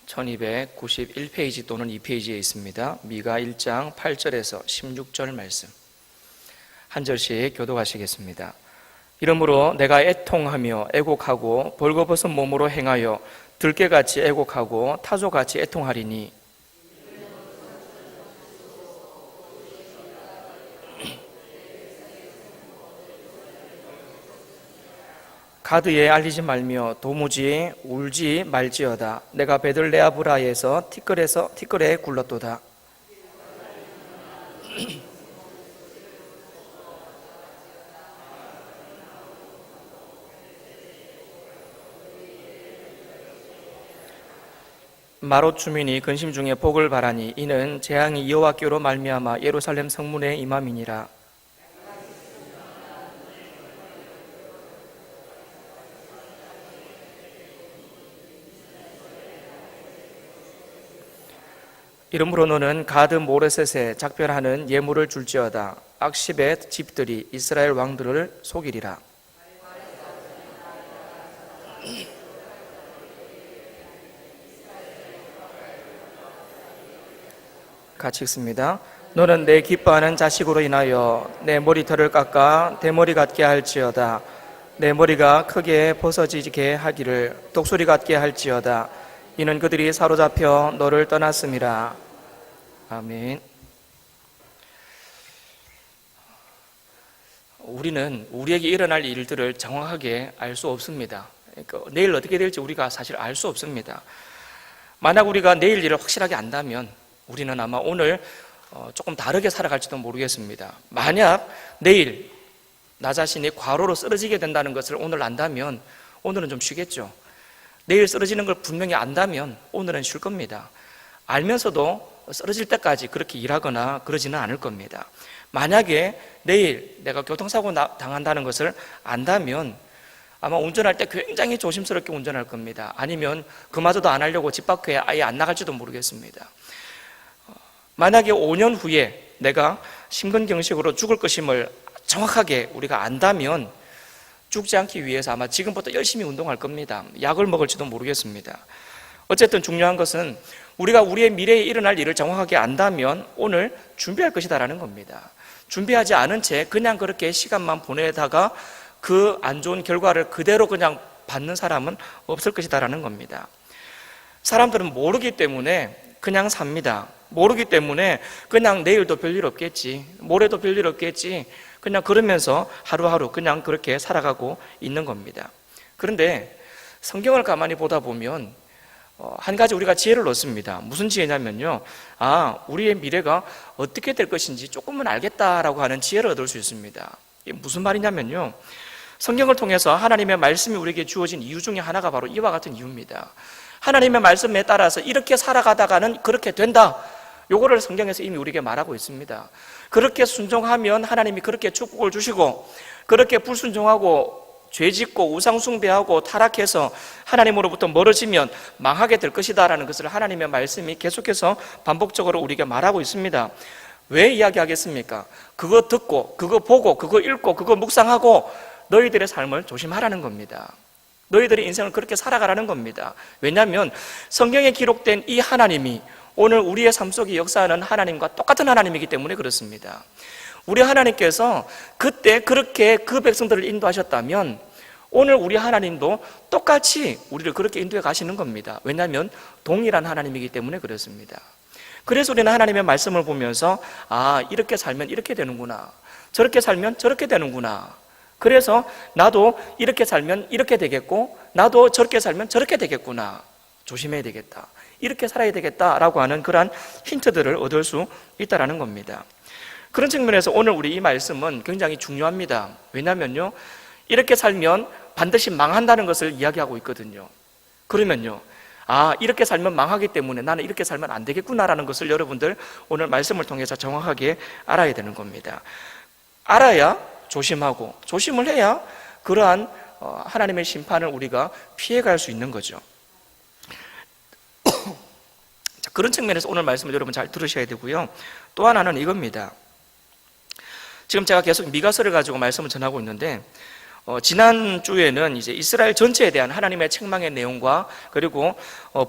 1291페이지 또는 2페이지에 있습니다. 미가 1장 8절에서 16절 말씀 한 절씩 교독하시겠습니다. 이러므로 내가 애통하며 애곡하고 벌거벗은 몸으로 행하여 들깨같이 애곡하고 타조같이 애통하리니 가드에 알리지 말며 도무지 울지 말지어다. 내가 베들레아브라에서 티끌에 굴렀도다. 마롯 주민이 근심 중에 복을 바라니 이는 재앙이 여호와께로 말미암아 예루살렘 성문에 임함이니라. 이러므로 너는 가드 모레셋에 작별하는 예물을 줄지어다. 악십의 집들이 이스라엘 왕들을 속이리라. 같이 읽습니다. 너는 내 기뻐하는 자식으로 인하여 내 머리털을 깎아 대머리 같게 할지어다. 내 머리가 크게 벗어지게 하기를 독수리 같게 할지어다. 이는 그들이 사로잡혀 너를 떠났음이라. 아멘. 우리는 우리에게 일어날 일들을 정확하게 알 수 없습니다. 그러니까 내일 어떻게 될지 우리가 사실 알 수 없습니다. 만약 우리가 내일 일을 확실하게 안다면 우리는 아마 오늘 조금 다르게 살아갈지도 모르겠습니다. 만약 내일 나 자신이 과로로 쓰러지게 된다는 것을 오늘 안다면 오늘은 좀 쉬겠죠. 내일 쓰러지는 걸 분명히 안다면 오늘은 쉴 겁니다. 알면서도 쓰러질 때까지 그렇게 일하거나 그러지는 않을 겁니다. 만약에 내일 내가 교통사고 당한다는 것을 안다면 아마 운전할 때 굉장히 조심스럽게 운전할 겁니다. 아니면 그마저도 안 하려고 집 밖에 아예 안 나갈지도 모르겠습니다. 만약에 5년 후에 내가 심근경색으로 죽을 것임을 정확하게 우리가 안다면 죽지 않기 위해서 아마 지금부터 열심히 운동할 겁니다. 약을 먹을지도 모르겠습니다. 어쨌든 중요한 것은 우리가 우리의 미래에 일어날 일을 정확하게 안다면 오늘 준비할 것이다라는 겁니다. 준비하지 않은 채 그냥 그렇게 시간만 보내다가 그 안 좋은 결과를 그대로 그냥 받는 사람은 없을 것이다라는 겁니다. 사람들은 모르기 때문에 그냥 삽니다. 모르기 때문에 그냥 내일도 별일 없겠지, 모레도 별일 없겠지, 그냥 그러면서 하루하루 그냥 그렇게 살아가고 있는 겁니다. 그런데 성경을 가만히 보다 보면 한 가지 우리가 지혜를 얻습니다. 무슨 지혜냐면요, 우리의 미래가 어떻게 될 것인지 조금은 알겠다라고 하는 지혜를 얻을 수 있습니다. 이게 무슨 말이냐면요, 성경을 통해서 하나님의 말씀이 우리에게 주어진 이유 중에 하나가 바로 이와 같은 이유입니다. 하나님의 말씀에 따라서 이렇게 살아가다가는 그렇게 된다, 요거를 성경에서 이미 우리에게 말하고 있습니다. 그렇게 순종하면 하나님이 그렇게 축복을 주시고, 그렇게 불순종하고 죄짓고 우상숭배하고 타락해서 하나님으로부터 멀어지면 망하게 될 것이다라는 것을 하나님의 말씀이 계속해서 반복적으로 우리에게 말하고 있습니다. 왜 이야기하겠습니까? 그거 듣고 그거 보고 그거 읽고 그거 묵상하고 너희들의 삶을 조심하라는 겁니다. 너희들의 인생을 그렇게 살아가라는 겁니다. 왜냐하면 성경에 기록된 이 하나님이 오늘 우리의 삶 속에 역사하는 하나님과 똑같은 하나님이기 때문에 그렇습니다. 우리 하나님께서 그때 그렇게 그 백성들을 인도하셨다면 오늘 우리 하나님도 똑같이 우리를 그렇게 인도해 가시는 겁니다. 왜냐하면 동일한 하나님이기 때문에 그렇습니다. 그래서 우리는 하나님의 말씀을 보면서 이렇게 살면 이렇게 되는구나, 저렇게 살면 저렇게 되는구나, 그래서 나도 이렇게 살면 이렇게 되겠고 나도 저렇게 살면 저렇게 되겠구나, 조심해야 되겠다, 이렇게 살아야 되겠다라고 하는 그러한 힌트들을 얻을 수 있다는 겁니다. 그런 측면에서 오늘 우리 이 말씀은 굉장히 중요합니다. 왜냐하면요, 이렇게 살면 반드시 망한다는 것을 이야기하고 있거든요. 그러면요, 이렇게 살면 망하기 때문에 나는 이렇게 살면 안 되겠구나라는 것을 여러분들 오늘 말씀을 통해서 정확하게 알아야 되는 겁니다. 알아야 조심하고, 조심을 해야 그러한 하나님의 심판을 우리가 피해갈 수 있는 거죠. 자, 그런 측면에서 오늘 말씀을 여러분 잘 들으셔야 되고요. 또 하나는 이겁니다. 지금 제가 계속 미가서를 가지고 말씀을 전하고 있는데 지난주에는 이제 이스라엘 전체에 대한 하나님의 책망의 내용과 그리고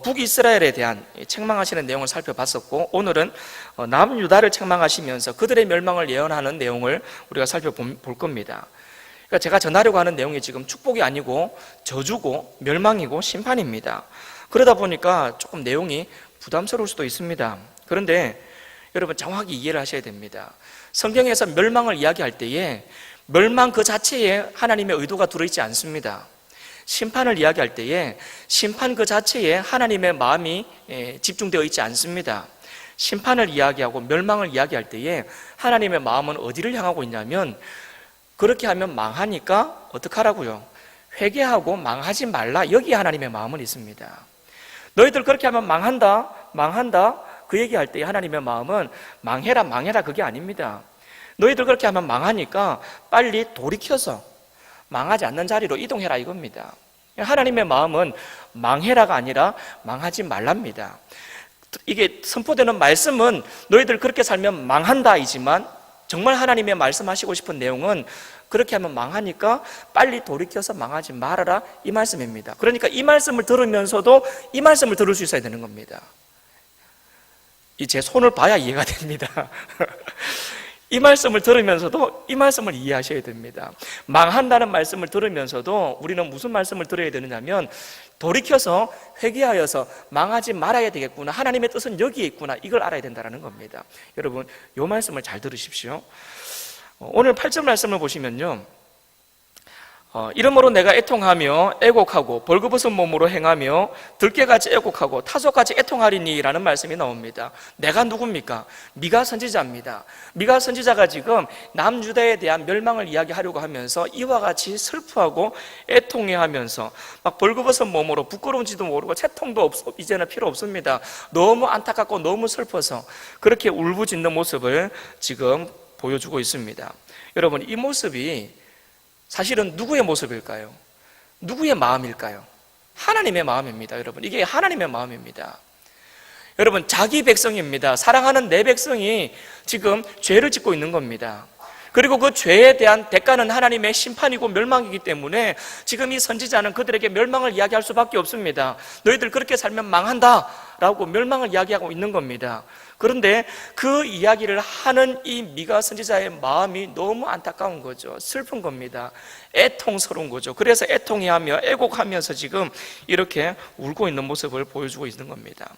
북이스라엘에 대한 책망하시는 내용을 살펴봤었고, 오늘은 남유다를 책망하시면서 그들의 멸망을 예언하는 내용을 우리가 살펴볼 겁니다. 그러니까 제가 전하려고 하는 내용이 지금 축복이 아니고 저주고 멸망이고 심판입니다. 그러다 보니까 조금 내용이 부담스러울 수도 있습니다. 그런데 여러분 정확히 이해를 하셔야 됩니다. 성경에서 멸망을 이야기할 때에 멸망 그 자체에 하나님의 의도가 들어있지 않습니다. 심판을 이야기할 때에 심판 그 자체에 하나님의 마음이 집중되어 있지 않습니다. 심판을 이야기하고 멸망을 이야기할 때에 하나님의 마음은 어디를 향하고 있냐면, 그렇게 하면 망하니까 어떡하라고요? 회개하고 망하지 말라, 여기에 하나님의 마음은 있습니다. 너희들 그렇게 하면 망한다 그 얘기할 때 하나님의 마음은 망해라 그게 아닙니다. 너희들 그렇게 하면 망하니까 빨리 돌이켜서 망하지 않는 자리로 이동해라 이겁니다. 하나님의 마음은 망해라가 아니라 망하지 말랍니다. 이게 선포되는 말씀은 너희들 그렇게 살면 망한다이지만, 정말 하나님의 말씀하시고 싶은 내용은 그렇게 하면 망하니까 빨리 돌이켜서 망하지 말아라, 이 말씀입니다. 그러니까 이 말씀을 들으면서도 이 말씀을 들을 수 있어야 되는 겁니다. 제 손을 봐야 이해가 됩니다. 이 말씀을 들으면서도 이 말씀을 이해하셔야 됩니다. 망한다는 말씀을 들으면서도 우리는 무슨 말씀을 들어야 되느냐면, 돌이켜서 회개하여서 망하지 말아야 되겠구나, 하나님의 뜻은 여기에 있구나, 이걸 알아야 된다는 겁니다. 여러분 이 말씀을 잘 들으십시오. 오늘 8절 말씀을 보시면요, 이러므로 내가 애통하며 애곡하고 벌거벗은 몸으로 행하며 들깨같이 애곡하고 타소같이 애통하리니 라는 말씀이 나옵니다. 내가 누굽니까? 미가 선지자입니다. 미가 선지자가 지금 남유다에 대한 멸망을 이야기하려고 하면서 이와 같이 슬퍼하고 애통해하면서 막 벌거벗은 몸으로 부끄러운지도 모르고 채통도 이제는 필요 없습니다. 너무 안타깝고 너무 슬퍼서 그렇게 울부짖는 모습을 지금 보여주고 있습니다. 여러분 이 모습이 사실은 누구의 모습일까요? 누구의 마음일까요? 하나님의 마음입니다. 여러분 이게 하나님의 마음입니다. 여러분 자기 백성입니다. 사랑하는 내 백성이 지금 죄를 짓고 있는 겁니다. 그리고 그 죄에 대한 대가는 하나님의 심판이고 멸망이기 때문에 지금 이 선지자는 그들에게 멸망을 이야기할 수밖에 없습니다. 너희들 그렇게 살면 망한다 라고 멸망을 이야기하고 있는 겁니다. 그런데 그 이야기를 하는 이 미가 선지자의 마음이 너무 안타까운 거죠. 슬픈 겁니다. 애통스러운 거죠. 그래서 애통해하며 애곡하면서 지금 이렇게 울고 있는 모습을 보여주고 있는 겁니다.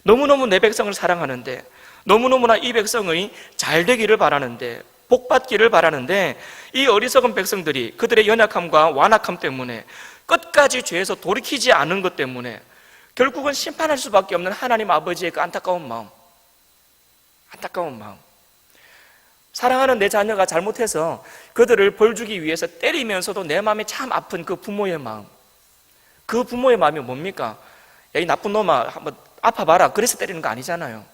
너무너무 내 백성을 사랑하는데, 너무너무나 이 백성의 잘 되기를 바라는데, 복받기를 바라는데, 이 어리석은 백성들이 그들의 연약함과 완악함 때문에 끝까지 죄에서 돌이키지 않은 것 때문에 결국은 심판할 수밖에 없는 하나님 아버지의 그 안타까운 마음, 사랑하는 내 자녀가 잘못해서 그들을 벌주기 위해서 때리면서도 내 마음이 참 아픈 그 부모의 마음, 그 부모의 마음이 뭡니까? 야, 이 나쁜 놈아 한번 아파봐라, 그래서 때리는 거 아니잖아요.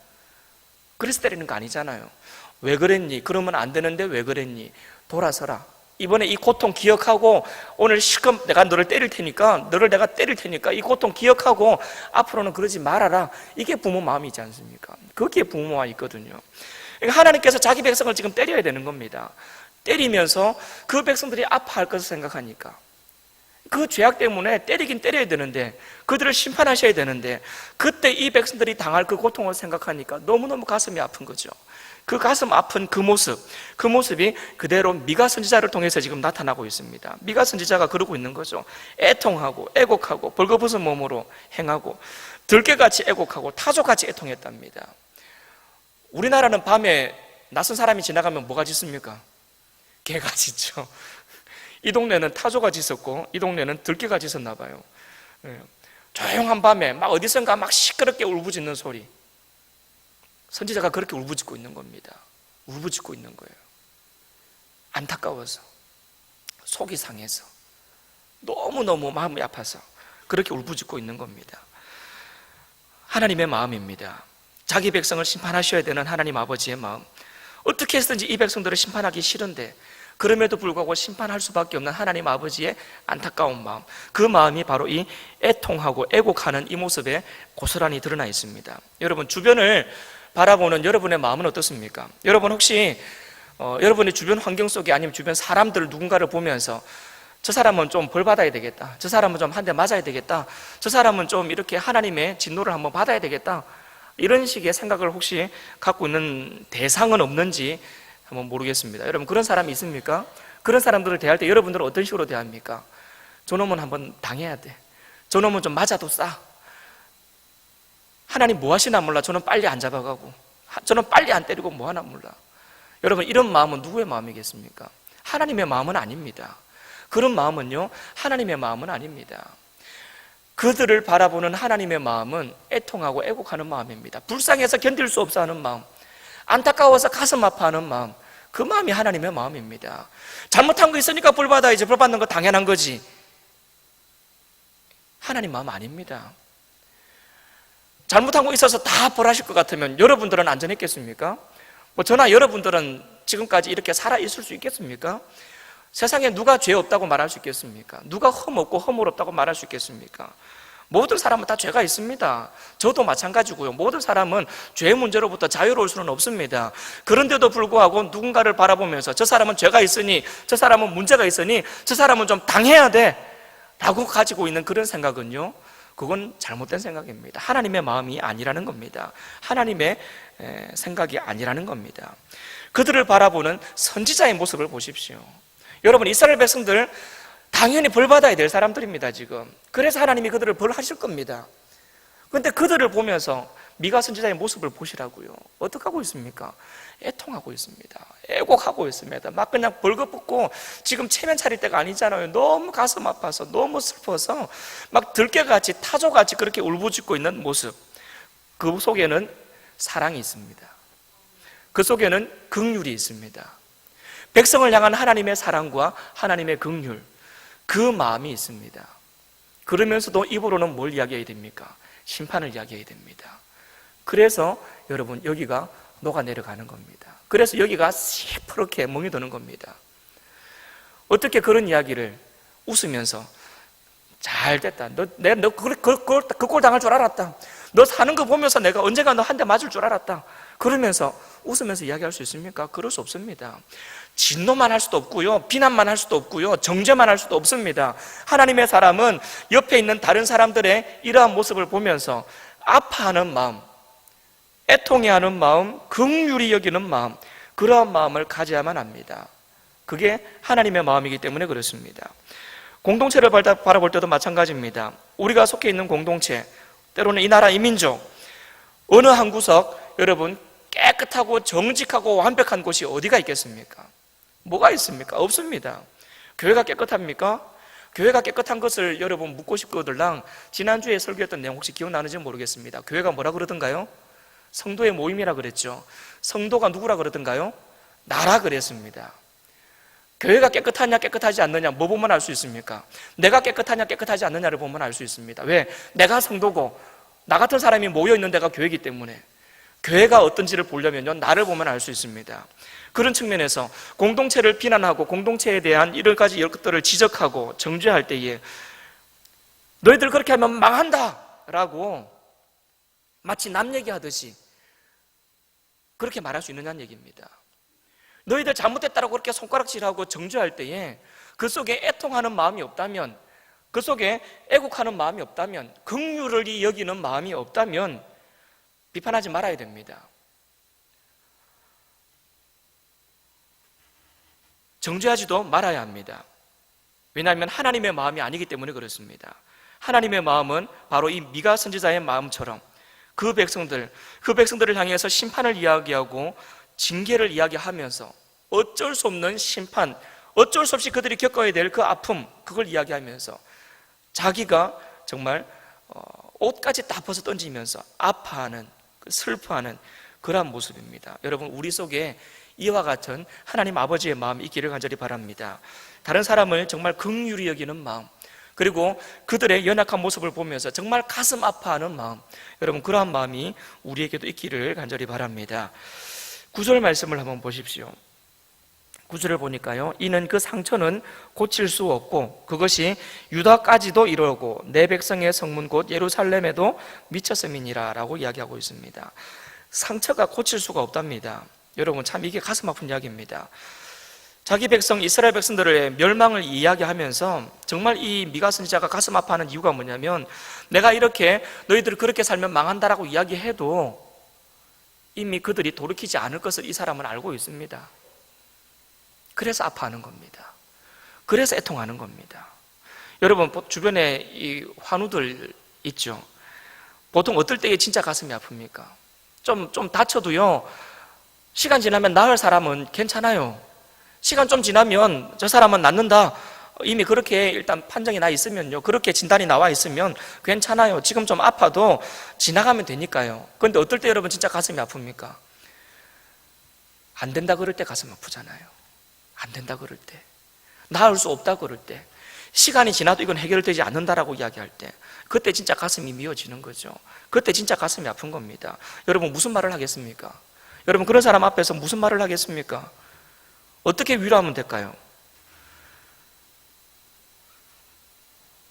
왜 그랬니? 그러면 안 되는데 왜 그랬니? 돌아서라. 이번에 이 고통 기억하고 오늘 실컷 내가 너를 때릴 테니까, 너를 내가 때릴 테니까 이 고통 기억하고 앞으로는 그러지 말아라. 이게 부모 마음이지 않습니까? 그게 부모 마음이 있거든요. 그러니까 하나님께서 자기 백성을 지금 때려야 되는 겁니다. 때리면서 그 백성들이 아파할 것을 생각하니까, 그 죄악 때문에 때리긴 때려야 되는데, 그들을 심판하셔야 되는데, 그때 이 백성들이 당할 그 고통을 생각하니까 너무너무 가슴이 아픈 거죠. 그 가슴 아픈 그 모습이 그대로 미가 선지자를 통해서 지금 나타나고 있습니다. 미가 선지자가 그러고 있는 거죠. 애통하고 애곡하고 벌거벗은 몸으로 행하고 들깨같이 애곡하고 타조같이 애통했답니다. 우리나라는 밤에 낯선 사람이 지나가면 뭐가 짖습니까? 개가 짖죠. 이 동네는 타조가 짖었고 이 동네는 들깨가 짖었나 봐요. 조용한 밤에 막 어디선가 막 시끄럽게 울부짖는 소리, 선지자가 그렇게 울부짖고 있는 겁니다. 울부짖고 있는 거예요. 안타까워서, 속이 상해서, 너무너무 마음이 아파서 그렇게 울부짖고 있는 겁니다. 하나님의 마음입니다. 자기 백성을 심판하셔야 되는 하나님 아버지의 마음. 어떻게 해서든지 이 백성들을 심판하기 싫은데 그럼에도 불구하고 심판할 수밖에 없는 하나님 아버지의 안타까운 마음, 그 마음이 바로 이 애통하고 애곡하는 이 모습에 고스란히 드러나 있습니다. 여러분 주변을 바라보는 여러분의 마음은 어떻습니까? 여러분 혹시 여러분의 주변 환경 속에, 아니면 주변 사람들 누군가를 보면서 저 사람은 좀 벌 받아야 되겠다. 저 사람은 좀 한 대 맞아야 되겠다. 저 사람은 좀 이렇게 하나님의 진노를 한번 받아야 되겠다. 이런 식의 생각을 혹시 갖고 있는 대상은 없는지 한번 모르겠습니다. 여러분, 그런 사람이 있습니까? 그런 사람들을 대할 때 여러분들은 어떤 식으로 대합니까? 저놈은 한번 당해야 돼. 저놈은 좀 맞아도 싸. 하나님 뭐 하시나 몰라. 저는 빨리 안 잡아가고, 저는 빨리 안 때리고 뭐 하나 몰라. 여러분, 이런 마음은 누구의 마음이겠습니까? 하나님의 마음은 아닙니다. 그런 마음은요, 하나님의 마음은 아닙니다. 그들을 바라보는 하나님의 마음은 애통하고 애곡하는 마음입니다. 불쌍해서 견딜 수 없어 하는 마음, 안타까워서 가슴 아파하는 마음, 그 마음이 하나님의 마음입니다. 잘못한 거 있으니까 벌 받아야지, 벌 받는 거 당연한 거지. 하나님 마음 아닙니다. 잘못한 거 있어서 다 벌하실 것 같으면 여러분들은 안전했겠습니까? 저나 여러분들은 지금까지 이렇게 살아 있을 수 있겠습니까? 세상에 누가 죄 없다고 말할 수 있겠습니까? 누가 흠 없고 허물 없다고 말할 수 있겠습니까? 모든 사람은 다 죄가 있습니다. 저도 마찬가지고요. 모든 사람은 죄의 문제로부터 자유로울 수는 없습니다. 그런데도 불구하고 누군가를 바라보면서 저 사람은 죄가 있으니, 저 사람은 문제가 있으니, 저 사람은 좀 당해야 돼 라고 가지고 있는 그런 생각은요, 그건 잘못된 생각입니다. 하나님의 마음이 아니라는 겁니다. 하나님의 생각이 아니라는 겁니다. 그들을 바라보는 선지자의 모습을 보십시오. 여러분, 이스라엘 백성들 당연히 벌 받아야 될 사람들입니다. 지금 그래서 하나님이 그들을 벌하실 겁니다. 그런데 그들을 보면서 미가 선지자의 모습을 보시라고요. 어떻게 하고 있습니까? 애통하고 있습니다. 애곡하고 있습니다. 막 그냥 벌거벗고, 지금 체면 차릴 때가 아니잖아요. 너무 가슴 아파서, 너무 슬퍼서 막 들깨같이 타조같이 그렇게 울부짖고 있는 모습, 그 속에는 사랑이 있습니다. 그 속에는 긍휼이 있습니다. 백성을 향한 하나님의 사랑과 하나님의 긍휼, 그 마음이 있습니다. 그러면서도 입으로는 뭘 이야기해야 됩니까? 심판을 이야기해야 됩니다. 그래서 여러분, 여기가 녹아내려가는 겁니다. 그래서 여기가 시퍼렇게 멍이 드는 겁니다. 어떻게 그런 이야기를 웃으면서 잘 됐다, 너 그 꼴 당할 줄 알았다, 너 사는 거 보면서 내가 언젠가 너 한 대 맞을 줄 알았다, 그러면서 웃으면서 이야기할 수 있습니까? 그럴 수 없습니다. 진노만 할 수도 없고요, 비난만 할 수도 없고요, 정죄만 할 수도 없습니다. 하나님의 사람은 옆에 있는 다른 사람들의 이러한 모습을 보면서 아파하는 마음, 애통해하는 마음, 긍휼히 여기는 마음, 그러한 마음을 가져야만 합니다. 그게 하나님의 마음이기 때문에 그렇습니다. 공동체를 바라볼 때도 마찬가지입니다. 우리가 속해 있는 공동체, 때로는 이 나라, 이 민족, 어느 한 구석, 여러분, 깨끗하고 정직하고 완벽한 곳이 어디가 있겠습니까? 뭐가 있습니까? 없습니다. 교회가 깨끗합니까? 교회가 깨끗한 것을 여러분 묻고 싶거들랑 지난주에 설교했던 내용 혹시 기억나는지 모르겠습니다. 교회가 뭐라 그러던가요? 성도의 모임이라 그랬죠. 성도가 누구라 그러던가요? 나라 그랬습니다. 교회가 깨끗하냐 깨끗하지 않느냐 뭐 보면 알 수 있습니까? 내가 깨끗하냐 깨끗하지 않느냐를 보면 알 수 있습니다. 왜? 내가 성도고 나 같은 사람이 모여있는 데가 교회이기 때문에. 교회가 어떤지를 보려면요, 나를 보면 알 수 있습니다. 그런 측면에서 공동체를 비난하고 공동체에 대한 여러 가지 것들을 지적하고 정죄할 때에 너희들 그렇게 하면 망한다 라고 마치 남 얘기하듯이 그렇게 말할 수 있느냐는 얘기입니다. 너희들 잘못했다고 그렇게 손가락질하고 정죄할 때에 그 속에 애통하는 마음이 없다면, 그 속에 애국하는 마음이 없다면, 긍휼을 여기는 마음이 없다면 비판하지 말아야 됩니다. 정죄하지도 말아야 합니다. 왜냐하면 하나님의 마음이 아니기 때문에 그렇습니다. 하나님의 마음은 바로 이 미가 선지자의 마음처럼 그 백성들을 향해서 심판을 이야기하고 징계를 이야기하면서 어쩔 수 없는 심판, 어쩔 수 없이 그들이 겪어야 될 그 아픔, 그걸 이야기하면서 자기가 정말 옷까지 다 벗어 던지면서 아파하는, 슬퍼하는 그러한 모습입니다. 여러분, 우리 속에 이와 같은 하나님 아버지의 마음이 있기를 간절히 바랍니다. 다른 사람을 정말 긍휼히 여기는 마음, 그리고 그들의 연약한 모습을 보면서 정말 가슴 아파하는 마음, 여러분 그러한 마음이 우리에게도 있기를 간절히 바랍니다. 9절 말씀을 한번 보십시오. 9절을 보니까요, 이는 그 상처는 고칠 수 없고 그것이 유다까지도 이르고 내 백성의 성문 곧 예루살렘에도 미쳤음이니라 라고 이야기하고 있습니다. 상처가 고칠 수가 없답니다. 여러분, 참 이게 가슴 아픈 이야기입니다. 자기 백성 이스라엘 백성들의 멸망을 이야기하면서 정말 이 미가 선지자가 가슴 아파하는 이유가 뭐냐면, 내가 이렇게 너희들이 그렇게 살면 망한다라고 이야기해도 이미 그들이 돌이키지 않을 것을 이 사람은 알고 있습니다. 그래서 아파하는 겁니다. 그래서 애통하는 겁니다. 여러분, 주변에 이 환우들 있죠? 보통 어떨 때에 진짜 가슴이 아픕니까? 좀 다쳐도요, 시간 지나면 나을 사람은 괜찮아요. 시간 좀 지나면 저 사람은 낫는다, 이미 그렇게 일단 판정이 나 있으면요, 그렇게 진단이 나와 있으면 괜찮아요. 지금 좀 아파도 지나가면 되니까요. 그런데 어떨 때 여러분 진짜 가슴이 아픕니까? 안 된다 그럴 때 가슴 아프잖아요. 안 된다 그럴 때, 나을 수 없다 그럴 때, 시간이 지나도 이건 해결되지 않는다라고 이야기할 때, 그때 진짜 가슴이 미어지는 거죠. 그때 진짜 가슴이 아픈 겁니다. 여러분, 무슨 말을 하겠습니까? 여러분, 그런 사람 앞에서 무슨 말을 하겠습니까? 어떻게 위로하면 될까요?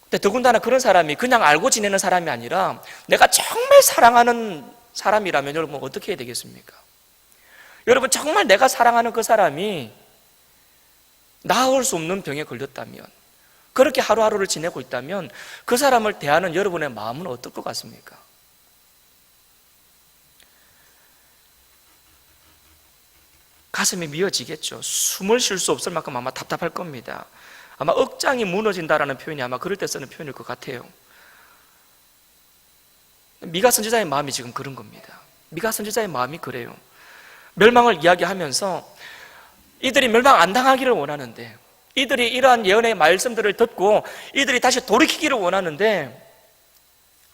근데 더군다나 그런 사람이 그냥 알고 지내는 사람이 아니라 내가 정말 사랑하는 사람이라면 여러분 어떻게 해야 되겠습니까? 여러분, 정말 내가 사랑하는 그 사람이 나을 수 없는 병에 걸렸다면, 그렇게 하루하루를 지내고 있다면 그 사람을 대하는 여러분의 마음은 어떨 것 같습니까? 가슴이 미어지겠죠. 숨을 쉴 수 없을 만큼 아마 답답할 겁니다. 아마 억장이 무너진다라는 표현이 아마 그럴 때 쓰는 표현일 것 같아요. 미가 선지자의 마음이 지금 그런 겁니다. 미가 선지자의 마음이 그래요. 멸망을 이야기하면서 이들이 멸망 안 당하기를 원하는데, 이들이 이러한 예언의 말씀들을 듣고 이들이 다시 돌이키기를 원하는데,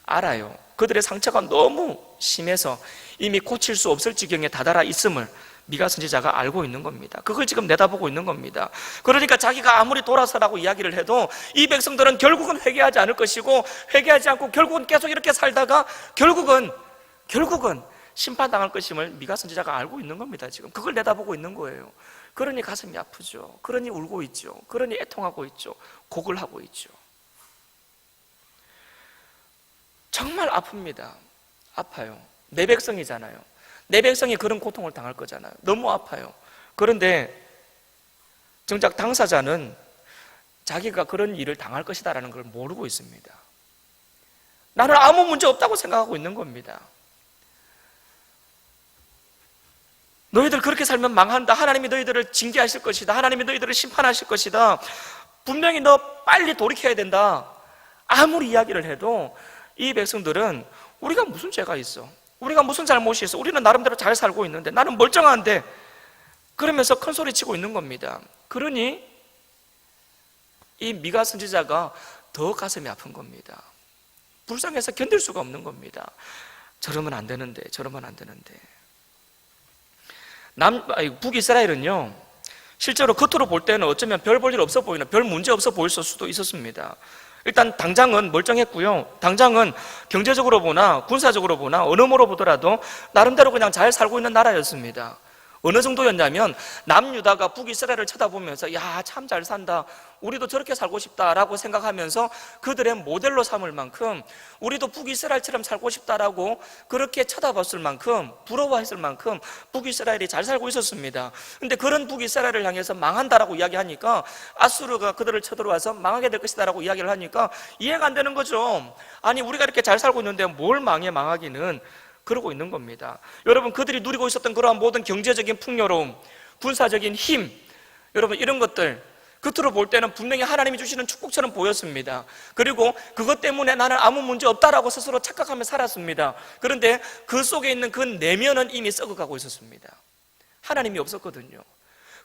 알아요. 그들의 상처가 너무 심해서 이미 고칠 수 없을 지경에 다다라 있음을 미가 선지자가 알고 있는 겁니다. 그걸 지금 내다보고 있는 겁니다. 그러니까 자기가 아무리 돌아서라고 이야기를 해도 이 백성들은 결국은 회개하지 않을 것이고, 회개하지 않고 결국은 계속 이렇게 살다가 결국은 심판당할 것임을 미가 선지자가 알고 있는 겁니다. 지금 그걸 내다보고 있는 거예요. 그러니 가슴이 아프죠. 그러니 울고 있죠. 그러니 애통하고 있죠. 곡을 하고 있죠. 정말 아픕니다. 아파요. 내 백성이잖아요. 내 백성이 그런 고통을 당할 거잖아요. 너무 아파요. 그런데 정작 당사자는 자기가 그런 일을 당할 것이다라는 걸 모르고 있습니다. 나는 아무 문제 없다고 생각하고 있는 겁니다. 너희들 그렇게 살면 망한다. 하나님이 너희들을 징계하실 것이다. 하나님이 너희들을 심판하실 것이다. 분명히 너 빨리 돌이켜야 된다. 아무리 이야기를 해도 이 백성들은 우리가 무슨 죄가 있어? 우리가 무슨 잘못이 있어? 우리는 나름대로 잘 살고 있는데, 나는 멀쩡한데, 그러면서 큰 소리 치고 있는 겁니다. 그러니 이 미가 선지자가 더 가슴이 아픈 겁니다. 불쌍해서 견딜 수가 없는 겁니다. 저러면 안 되는데, 저러면 안 되는데. 북이스라엘은요, 실제로 겉으로 볼 때는 어쩌면 별 볼 일 없어 보이는, 별 문제 없어 보일 수도 있었습니다. 일단 당장은 멀쩡했고요. 당장은 경제적으로 보나 군사적으로 보나 어느모로 보더라도 나름대로 그냥 잘 살고 있는 나라였습니다. 어느 정도였냐면, 남유다가 북이스라엘을 쳐다보면서 야, 참 잘 산다, 우리도 저렇게 살고 싶다라고 생각하면서 그들의 모델로 삼을 만큼, 우리도 북이스라엘처럼 살고 싶다라고 그렇게 쳐다봤을 만큼, 부러워했을 만큼 북이스라엘이 잘 살고 있었습니다. 근데 그런 북이스라엘을 향해서 망한다라고 이야기하니까, 아수르가 그들을 쳐들어와서 망하게 될 것이다라고 이야기를 하니까 이해가 안 되는 거죠. 아니, 우리가 이렇게 잘 살고 있는데 뭘 망하기는, 그러고 있는 겁니다. 여러분, 그들이 누리고 있었던 그러한 모든 경제적인 풍요로움, 군사적인 힘, 여러분, 이런 것들 겉으로 볼 때는 분명히 하나님이 주시는 축복처럼 보였습니다. 그리고 그것 때문에 나는 아무 문제 없다라고 스스로 착각하며 살았습니다. 그런데 그 속에 있는 그 내면은 이미 썩어가고 있었습니다. 하나님이 없었거든요.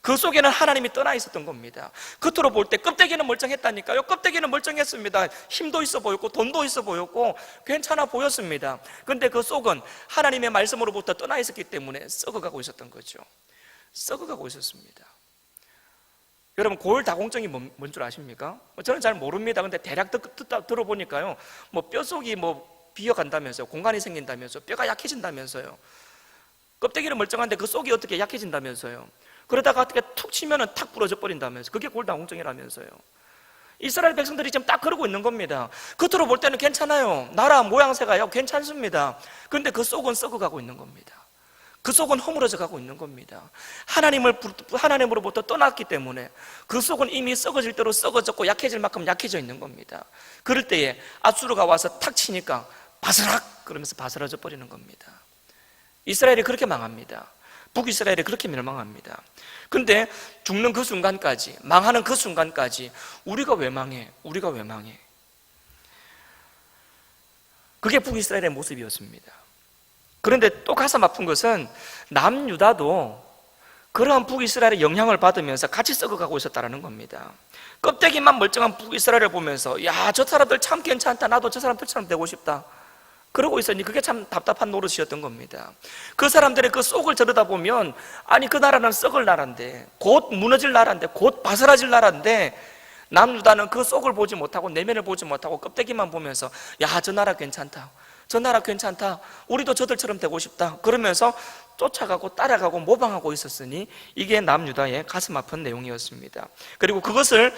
그 속에는 하나님이 떠나 있었던 겁니다. 겉으로 볼 때 껍데기는 멀쩡했다니까요. 껍데기는 멀쩡했습니다. 힘도 있어 보였고 돈도 있어 보였고 괜찮아 보였습니다. 그런데 그 속은 하나님의 말씀으로부터 떠나 있었기 때문에 썩어가고 있었던 거죠. 썩어가고 있었습니다. 여러분, 고열다공증이 뭔 줄 아십니까? 저는 잘 모릅니다. 근데 대략 들어보니까요, 뼈속이 비어간다면서요, 공간이 생긴다면서, 뼈가 약해진다면서요. 껍데기는 멀쩡한데 그 속이 어떻게 약해진다면서요. 그러다가 어떻게 툭 치면은 탁 부러져 버린다면서. 그게 골다공증이라면서요. 이스라엘 백성들이 지금 딱 그러고 있는 겁니다. 겉으로 볼 때는 괜찮아요. 나라 모양새가요 괜찮습니다. 그런데 그 속은 썩어가고 있는 겁니다. 그 속은 허물어져 가고 있는 겁니다. 하나님으로부터 떠났기 때문에 그 속은 이미 썩어질 대로 썩어졌고 약해질 만큼 약해져 있는 겁니다. 그럴 때에 앗수르가 와서 탁 치니까 바스락 그러면서 바스라져 버리는 겁니다. 이스라엘이 그렇게 망합니다. 북이스라엘이 그렇게 멸망합니다. 근데 죽는 그 순간까지, 망하는 그 순간까지 우리가 왜 망해? 우리가 왜 망해? 그게 북이스라엘의 모습이었습니다. 그런데 또 가슴 아픈 것은 남유다도 그러한 북이스라엘의 영향을 받으면서 같이 썩어가고 있었다는 겁니다. 껍데기만 멀쩡한 북이스라엘을 보면서 야, 저 사람들 참 괜찮다, 나도 저 사람들처럼 되고 싶다, 그러고 있었니 그게 참 답답한 노릇이었던 겁니다. 그 사람들의 그 속을 들여다보면 아니 그 나라는 썩을 나라인데, 곧 무너질 나라인데, 곧 바스라질 나라인데, 남유다는 그 속을 보지 못하고 내면을 보지 못하고 껍데기만 보면서 야, 저 나라 괜찮다, 저 나라 괜찮다, 우리도 저들처럼 되고 싶다 그러면서 쫓아가고 따라가고 모방하고 있었으니 이게 남유다의 가슴 아픈 내용이었습니다. 그리고 그것을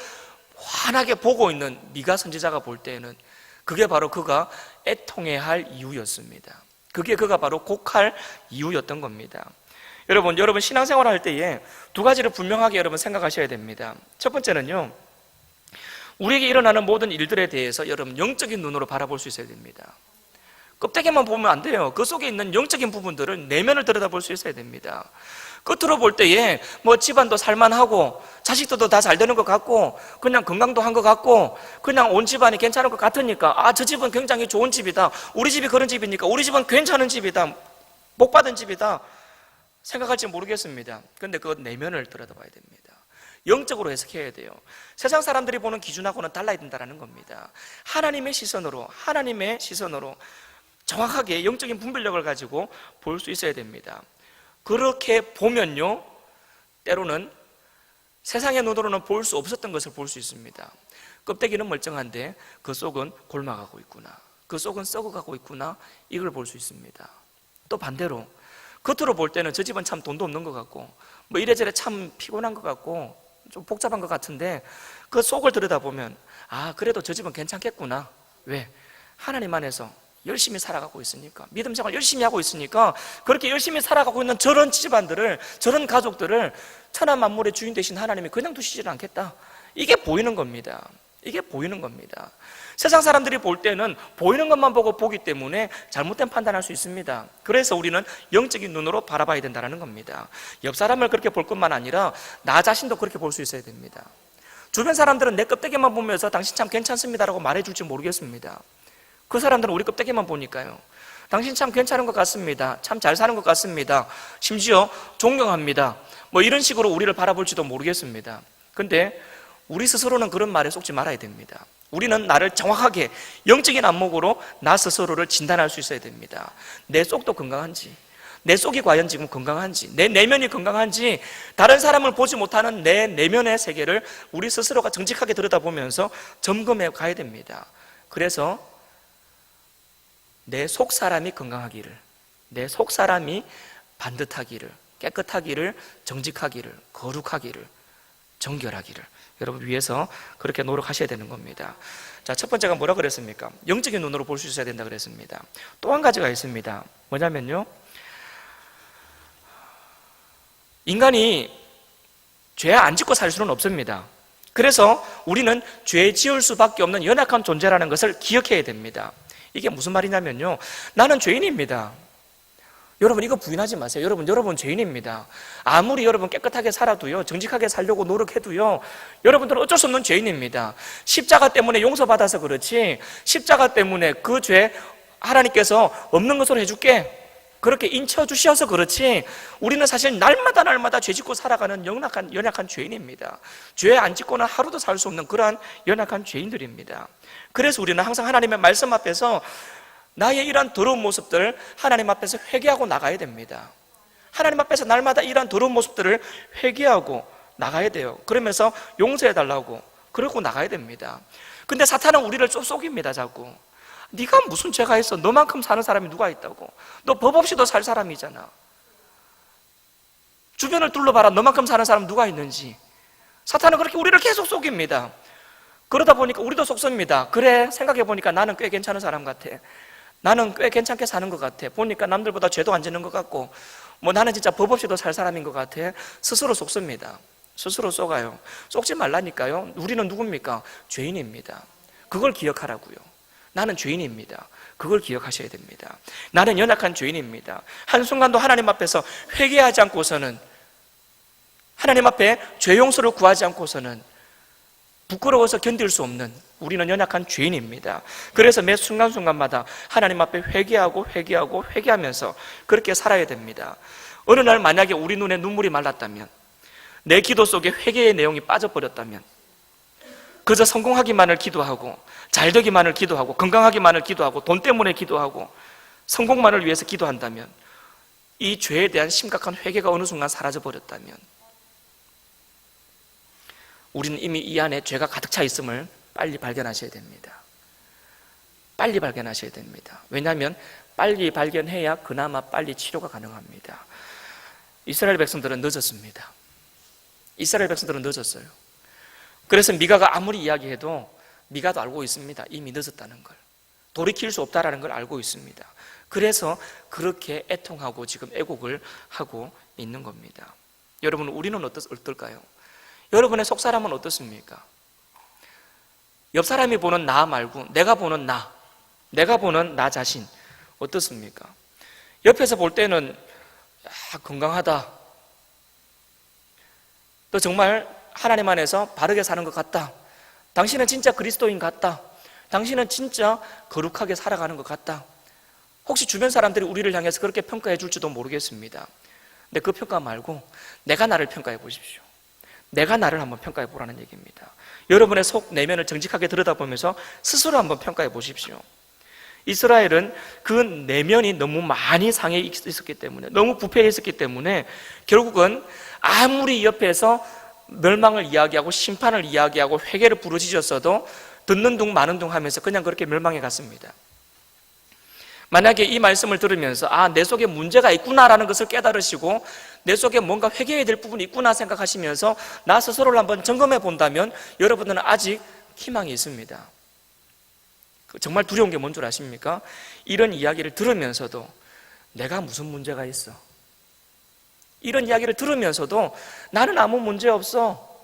환하게 보고 있는 미가 선지자가 볼 때에는 그게 바로 그가 애통해야 할 이유였습니다. 그게 그가 바로 곡할 이유였던 겁니다. 여러분 신앙생활 할 때에 두 가지를 분명하게 여러분 생각하셔야 됩니다. 첫 번째는요, 우리에게 일어나는 모든 일들에 대해서 여러분 영적인 눈으로 바라볼 수 있어야 됩니다. 껍데기만 보면 안 돼요. 그 속에 있는 영적인 부분들을, 내면을 들여다볼 수 있어야 됩니다. 겉으로 볼 때에 뭐 집안도 살만하고 자식들도 다 잘 되는 것 같고 그냥 건강도 한 것 같고 그냥 온 집안이 괜찮은 것 같으니까 아, 저 집은 굉장히 좋은 집이다, 우리 집이 그런 집이니까 우리 집은 괜찮은 집이다, 복받은 집이다 생각할지 모르겠습니다. 그런데 그 내면을 들여다봐야 됩니다. 영적으로 해석해야 돼요. 세상 사람들이 보는 기준하고는 달라야 된다는 겁니다. 하나님의 시선으로 정확하게 영적인 분별력을 가지고 볼 수 있어야 됩니다. 그렇게 보면요, 때로는 세상의 눈으로는 볼 수 없었던 것을 볼 수 있습니다. 껍데기는 멀쩡한데 그 속은 골마가고 있구나, 그 속은 썩어가고 있구나, 이걸 볼 수 있습니다. 또 반대로 겉으로 볼 때는 저 집은 참 돈도 없는 것 같고 뭐 이래저래 참 피곤한 것 같고 좀 복잡한 것 같은데 그 속을 들여다보면 아, 그래도 저 집은 괜찮겠구나. 왜? 하나님 안에서 열심히 살아가고 있으니까, 믿음 생활 열심히 하고 있으니까 그렇게 열심히 살아가고 있는 저런 집안들을, 저런 가족들을 천하 만물의 주인 되신 하나님이 그냥 두시지는 않겠다. 이게 보이는 겁니다. 이게 보이는 겁니다. 세상 사람들이 볼 때는 보이는 것만 보고 보기 때문에 잘못된 판단할 수 있습니다. 그래서 우리는 영적인 눈으로 바라봐야 된다는 겁니다. 옆 사람을 그렇게 볼 것만 아니라 나 자신도 그렇게 볼 수 있어야 됩니다. 주변 사람들은 내 껍데기만 보면서 당신 참 괜찮습니다라고 말해줄지 모르겠습니다. 그 사람들은 우리 껍데기만 보니까요, 당신 참 괜찮은 것 같습니다, 참 잘 사는 것 같습니다, 심지어 존경합니다, 뭐 이런 식으로 우리를 바라볼지도 모르겠습니다. 근데 우리 스스로는 그런 말에 속지 말아야 됩니다. 우리는 나를 정확하게 영적인 안목으로 나 스스로를 진단할 수 있어야 됩니다. 내 속도 건강한지, 내 속이 과연 지금 건강한지, 내 내면이 건강한지, 다른 사람을 보지 못하는 내 내면의 세계를 우리 스스로가 정직하게 들여다보면서 점검해 가야 됩니다. 그래서 내 속 사람이 건강하기를, 내 속 사람이 반듯하기를, 깨끗하기를, 정직하기를, 거룩하기를, 정결하기를 여러분 위해서 그렇게 노력하셔야 되는 겁니다. 자, 첫 번째가 뭐라 그랬습니까? 영적인 눈으로 볼 수 있어야 된다 그랬습니다. 또 한 가지가 있습니다. 뭐냐면요, 인간이 죄 안 짓고 살 수는 없습니다. 그래서 우리는 죄 지을 수밖에 없는 연약한 존재라는 것을 기억해야 됩니다. 이게 무슨 말이냐면요, 나는 죄인입니다. 여러분 이거 부인하지 마세요. 여러분 죄인입니다. 아무리 여러분 깨끗하게 살아도요, 정직하게 살려고 노력해도요, 여러분들은 어쩔 수 없는 죄인입니다. 십자가 때문에 용서받아서 그렇지, 십자가 때문에 그 죄 하나님께서 없는 것으로 해줄게 그렇게 인쳐주셔서 그렇지, 우리는 사실 날마다 죄 짓고 살아가는 연약한 죄인입니다. 죄 안 짓고는 하루도 살 수 없는 그러한 연약한 죄인들입니다. 그래서 우리는 항상 하나님의 말씀 앞에서 나의 이러한 더러운 모습들을 하나님 앞에서 회개하고 나가야 됩니다. 하나님 앞에서 날마다 이러한 더러운 모습들을 회개하고 나가야 돼요. 그러면서 용서해달라고 그러고 나가야 됩니다. 근데 사탄은 우리를 좀 속입니다. 자꾸 네가 무슨 죄가 있어, 너만큼 사는 사람이 누가 있다고, 너 법 없이도 살 사람이잖아, 주변을 둘러봐라, 너만큼 사는 사람 누가 있는지. 사탄은 그렇게 우리를 계속 속입니다. 그러다 보니까 우리도 속습니다. 그래, 생각해보니까 나는 꽤 괜찮은 사람 같아, 나는 꽤 괜찮게 사는 것 같아, 보니까 남들보다 죄도 안 지는 것 같고 나는 진짜 법 없이도 살 사람인 것 같아. 스스로 속습니다. 스스로 속아요. 속지 말라니까요. 우리는 누굽니까? 죄인입니다. 그걸 기억하라고요. 나는 죄인입니다. 그걸 기억하셔야 됩니다. 나는 연약한 죄인입니다. 한순간도 하나님 앞에서 회개하지 않고서는, 하나님 앞에 죄 용서를 구하지 않고서는 부끄러워서 견딜 수 없는 우리는 연약한 죄인입니다. 그래서 매 순간순간마다 하나님 앞에 회개하면서 그렇게 살아야 됩니다. 어느 날 만약에 우리 눈에 눈물이 말랐다면, 내 기도 속에 회개의 내용이 빠져버렸다면, 그저 성공하기만을 기도하고, 잘되기만을 기도하고, 건강하기만을 기도하고, 돈 때문에 기도하고, 성공만을 위해서 기도한다면, 이 죄에 대한 심각한 회개가 어느 순간 사라져버렸다면, 우리는 이미 이 안에 죄가 가득 차 있음을 빨리 발견하셔야 됩니다. 빨리 발견하셔야 됩니다. 왜냐하면 빨리 발견해야 그나마 빨리 치료가 가능합니다. 이스라엘 백성들은 늦었습니다. 이스라엘 백성들은 늦었어요. 그래서 미가가 아무리 이야기해도 미가도 알고 있습니다. 이미 늦었다는 걸. 돌이킬 수 없다는 걸 알고 있습니다. 그래서 그렇게 애통하고 지금 애곡을 하고 있는 겁니다. 여러분, 우리는 어떨까요? 여러분의 속사람은 어떻습니까? 옆 사람이 보는 나 말고 내가 보는 나 자신 어떻습니까? 옆에서 볼 때는 건강하다, 또 정말 하나님 안에서 바르게 사는 것 같다, 당신은 진짜 그리스도인 같다, 당신은 진짜 거룩하게 살아가는 것 같다. 혹시 주변 사람들이 우리를 향해서 그렇게 평가해 줄지도 모르겠습니다. 근데 그 평가 말고 내가 나를 평가해 보십시오. 내가 나를 한번 평가해 보라는 얘기입니다. 여러분의 속 내면을 정직하게 들여다보면서 스스로 한번 평가해 보십시오. 이스라엘은 그 내면이 너무 많이 상해 있었기 때문에, 너무 부패해 있었기 때문에 결국은 아무리 옆에서 멸망을 이야기하고 심판을 이야기하고 회개를 부르짖었어도 듣는 둥 마는 둥 하면서 그냥 그렇게 멸망해 갔습니다. 만약에 이 말씀을 들으면서 내 속에 문제가 있구나라는 것을 깨달으시고 내 속에 뭔가 회개해야 될 부분이 있구나 생각하시면서 나 스스로를 한번 점검해 본다면 여러분들은 아직 희망이 있습니다. 정말 두려운 게 뭔 줄 아십니까? 이런 이야기를 들으면서도 내가 무슨 문제가 있어? 이런 이야기를 들으면서도 나는 아무 문제 없어.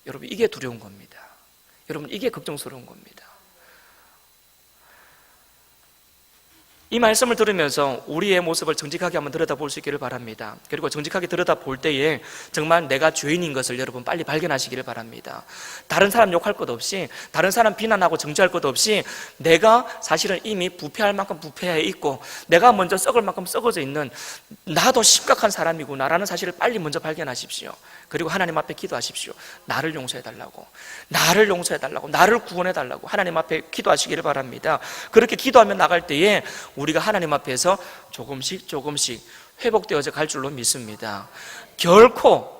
여러분, 이게 두려운 겁니다. 여러분, 이게 걱정스러운 겁니다. 이 말씀을 들으면서 우리의 모습을 정직하게 한번 들여다볼 수 있기를 바랍니다. 그리고 정직하게 들여다볼 때에 정말 내가 죄인인 것을 여러분 빨리 발견하시기를 바랍니다. 다른 사람 욕할 것 없이, 다른 사람 비난하고 정죄할 것 없이 내가 사실은 이미 부패할 만큼 부패해 있고 내가 먼저 썩을 만큼 썩어져 있는 나도 심각한 사람이구나라는 사실을 빨리 먼저 발견하십시오. 그리고 하나님 앞에 기도하십시오. 나를 용서해달라고, 나를 용서해달라고, 나를 구원해달라고 하나님 앞에 기도하시기를 바랍니다. 그렇게 기도하며 나갈 때에 우리가 하나님 앞에서 조금씩 회복되어져 갈 줄로 믿습니다. 결코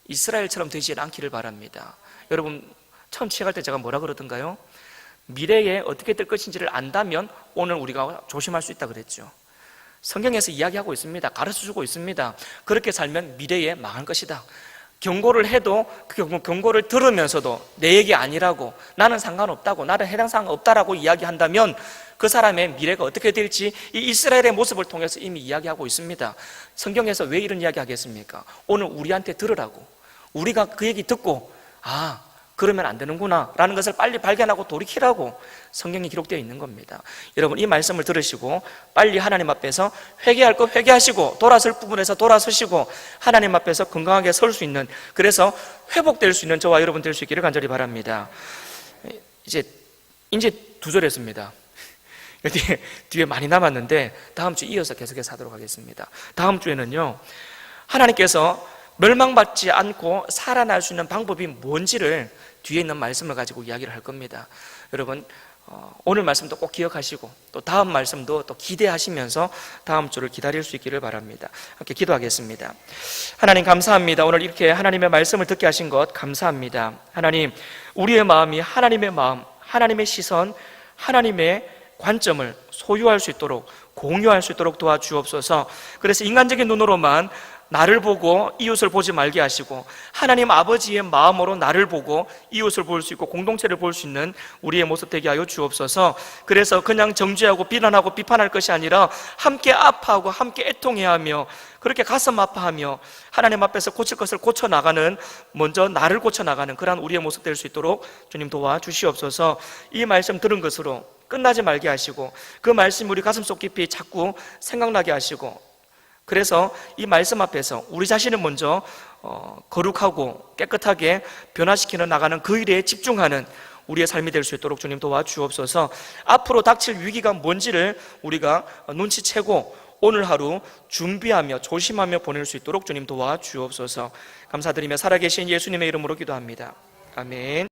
이스라엘처럼 되지 않기를 바랍니다. 여러분, 처음 시작할 때 제가 뭐라 그러던가요? 미래에 어떻게 될 것인지를 안다면 오늘 우리가 조심할 수 있다 그랬죠. 성경에서 이야기하고 있습니다. 가르쳐주고 있습니다. 그렇게 살면 미래에 망할 것이다. 경고를 해도 그 경고를 들으면서도 내 얘기 아니라고, 나는 상관없다고, 나는 해당 사항 없다라고 이야기한다면 그 사람의 미래가 어떻게 될지 이 이스라엘의 모습을 통해서 이미 이야기하고 있습니다. 성경에서 왜 이런 이야기 하겠습니까? 오늘 우리한테 들으라고, 우리가 그 얘기 듣고 그러면 안 되는구나 라는 것을 빨리 발견하고 돌이키라고 성경이 기록되어 있는 겁니다. 여러분, 이 말씀을 들으시고 빨리 하나님 앞에서 회개할 거 회개하시고 돌아설 부분에서 돌아서시고 하나님 앞에서 건강하게 설 수 있는, 그래서 회복될 수 있는 저와 여러분 될 수 있기를 간절히 바랍니다. 이제 2절 했습니다. 뒤에 많이 남았는데 다음 주 이어서 계속해서 하도록 하겠습니다. 다음 주에는요, 하나님께서 멸망받지 않고 살아날 수 있는 방법이 뭔지를 뒤에 있는 말씀을 가지고 이야기를 할 겁니다. 여러분, 오늘 말씀도 꼭 기억하시고 또 다음 말씀도 또 기대하시면서 다음 주를 기다릴 수 있기를 바랍니다. 함께 기도하겠습니다. 하나님, 감사합니다. 오늘 이렇게 하나님의 말씀을 듣게 하신 것 감사합니다. 하나님, 우리의 마음이 하나님의 마음, 하나님의 시선, 하나님의 관점을 소유할 수 있도록, 공유할 수 있도록 도와주옵소서. 그래서 인간적인 눈으로만 나를 보고 이웃을 보지 말게 하시고 하나님 아버지의 마음으로 나를 보고 이웃을 볼 수 있고 공동체를 볼 수 있는 우리의 모습 되게 하여 주옵소서. 그래서 그냥 정죄하고 비난하고 비판할 것이 아니라 함께 아파하고 함께 애통해야 하며 그렇게 가슴 아파하며 하나님 앞에서 고칠 것을 고쳐나가는, 먼저 나를 고쳐나가는 그러한 우리의 모습 될 수 있도록 주님 도와주시옵소서. 이 말씀 들은 것으로 끝나지 말게 하시고 그 말씀이 우리 가슴속 깊이 자꾸 생각나게 하시고, 그래서 이 말씀 앞에서 우리 자신을 먼저 거룩하고 깨끗하게 변화시키는 나가는 그 일에 집중하는 우리의 삶이 될 수 있도록 주님 도와주옵소서. 앞으로 닥칠 위기가 뭔지를 우리가 눈치채고 오늘 하루 준비하며 조심하며 보낼 수 있도록 주님 도와주옵소서. 감사드리며 살아계신 예수님의 이름으로 기도합니다. 아멘.